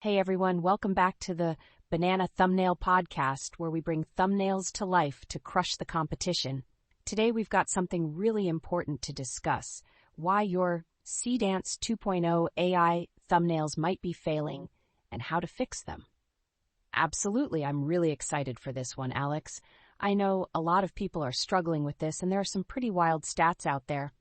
Hey everyone, welcome back to the Banana Thumbnail Podcast, where we bring thumbnails to life to crush the competition. Today we've got something really important to discuss: why your Seedance 2.0 AI thumbnails might be failing and how to fix them. Absolutely, I'm really excited for this one, Alex. I know a lot of people are struggling with this, and there are some pretty wild stats out there.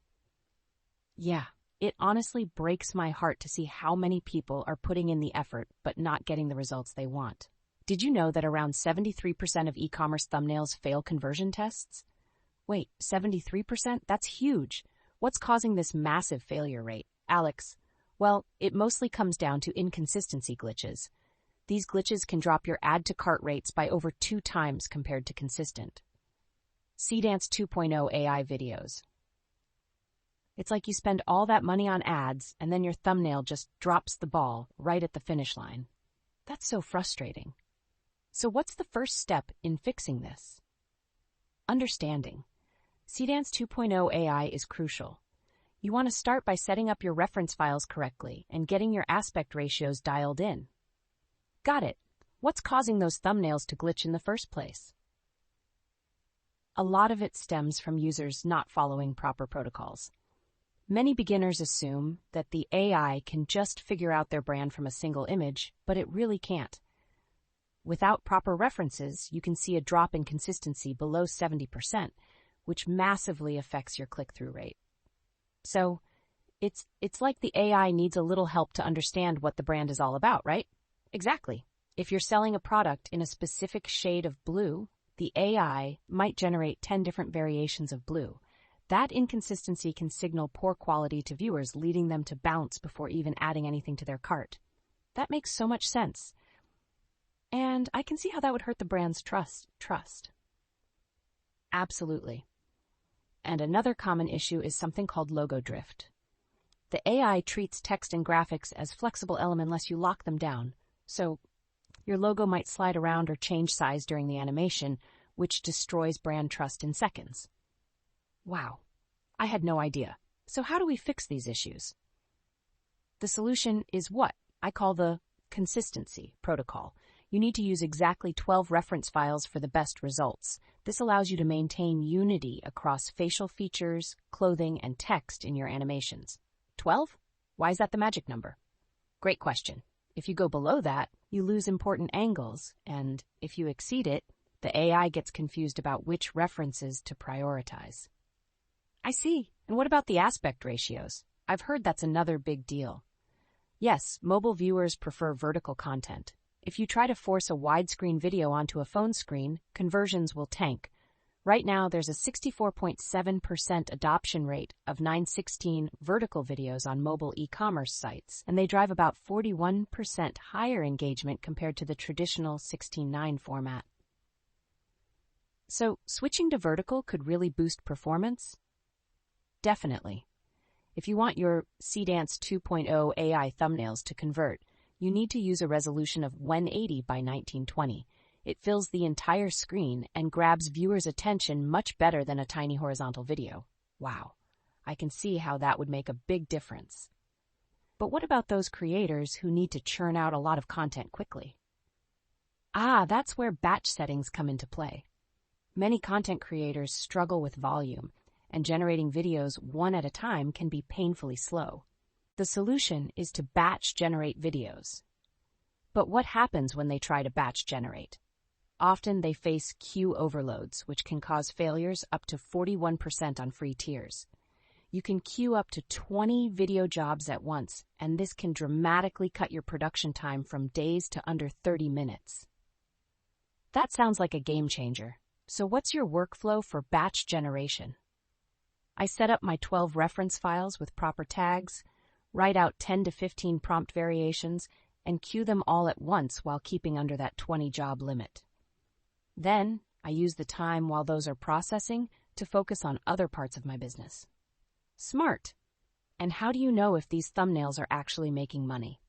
Yeah. It honestly breaks my heart to see how many people are putting in the effort but not getting the results they want. Did you know that around 73% of e-commerce thumbnails fail conversion tests? Wait, 73%? That's huge. What's causing this massive failure rate, Alex? Well, it mostly comes down to inconsistency glitches. These glitches can drop your add-to-cart rates by over 2 times compared to consistent. Seedance 2.0 AI videos. It's like you spend all that money on ads, and then your thumbnail just drops the ball right at the finish line. That's so frustrating. So what's the first step in fixing this? Understanding. Seedance 2.0 AI is crucial. You want to start by setting up your reference files correctly and getting your aspect ratios dialed in. Got it. What's causing those thumbnails to glitch in the first place? A lot of it stems from users not following proper protocols. Many beginners assume that the AI can just figure out their brand from a single image, but it really can't. Without proper references, you can see a drop in consistency below 70%, which massively affects your click-through rate. So, it's like the AI needs a little help to understand what the brand is all about, right? Exactly. If you're selling a product in a specific shade of blue, the AI might generate 10 different variations of blue. That inconsistency can signal poor quality to viewers, leading them to bounce before even adding anything to their cart. That makes so much sense. And I can see how that would hurt the brand's trust. Absolutely. And another common issue is something called logo drift. The AI treats text and graphics as flexible elements unless you lock them down. So your logo might slide around or change size during the animation, which destroys brand trust in seconds. Wow, I had no idea. So how do we fix these issues? The solution is what I call the consistency protocol. You need to use exactly 12 reference files for the best results. This allows you to maintain unity across facial features, clothing, and text in your animations. 12? Why is that the magic number? Great question. If you go below that, you lose important angles, and if you exceed it, the AI gets confused about which references to prioritize. I see. And what about the aspect ratios? I've heard that's another big deal. Yes, mobile viewers prefer vertical content. If you try to force a widescreen video onto a phone screen, conversions will tank. Right now, there's a 64.7% adoption rate of 9:16 vertical videos on mobile e-commerce sites, and they drive about 41% higher engagement compared to the traditional 16:9 format. So, switching to vertical could really boost performance? Definitely. If you want your Seedance 2.0 AI thumbnails to convert, you need to use a resolution of 180 by 1920. It fills the entire screen and grabs viewers' attention much better than a tiny horizontal video. Wow, I can see how that would make a big difference. But what about those creators who need to churn out a lot of content quickly? That's where batch settings come into play. Many content creators struggle with volume, and generating videos one at a time can be painfully slow. The solution is to batch generate videos. But what happens when they try to batch generate? Often they face queue overloads, which can cause failures up to 41% on free tiers. You can queue up to 20 video jobs at once, and this can dramatically cut your production time from days to under 30 minutes. That sounds like a game changer. So what's your workflow for batch generation? I set up my 12 reference files with proper tags, write out 10 to 15 prompt variations, and queue them all at once while keeping under that 20 job limit. Then, I use the time while those are processing to focus on other parts of my business. Smart. And how do you know if these thumbnails are actually making money?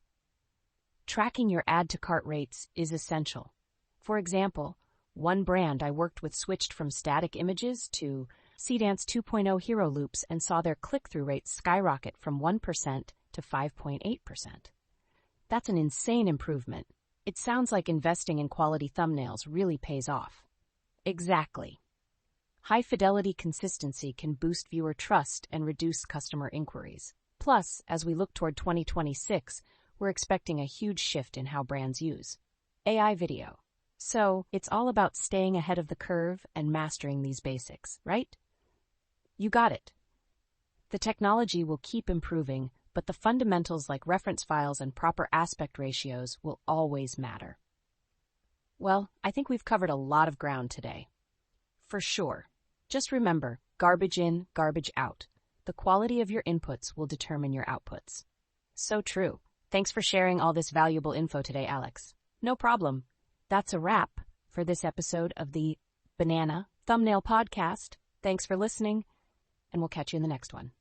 Tracking your add-to-cart rates is essential. For example, one brand I worked with switched from static images to Seedance 2.0 hero loops and saw their click-through rate skyrocket from 1% to 5.8%. That's an insane improvement. It sounds like investing in quality thumbnails really pays off. Exactly. High-fidelity consistency can boost viewer trust and reduce customer inquiries. Plus, as we look toward 2026, we're expecting a huge shift in how brands use AI video. So, it's all about staying ahead of the curve and mastering these basics, right? You got it. The technology will keep improving, but the fundamentals like reference files and proper aspect ratios will always matter. Well, I think we've covered a lot of ground today. For sure. Just remember, garbage in, garbage out. The quality of your inputs will determine your outputs. So true. Thanks for sharing all this valuable info today, Alex. No problem. That's a wrap for this episode of the Banana Thumbnail Podcast. Thanks for listening, and we'll catch you in the next one.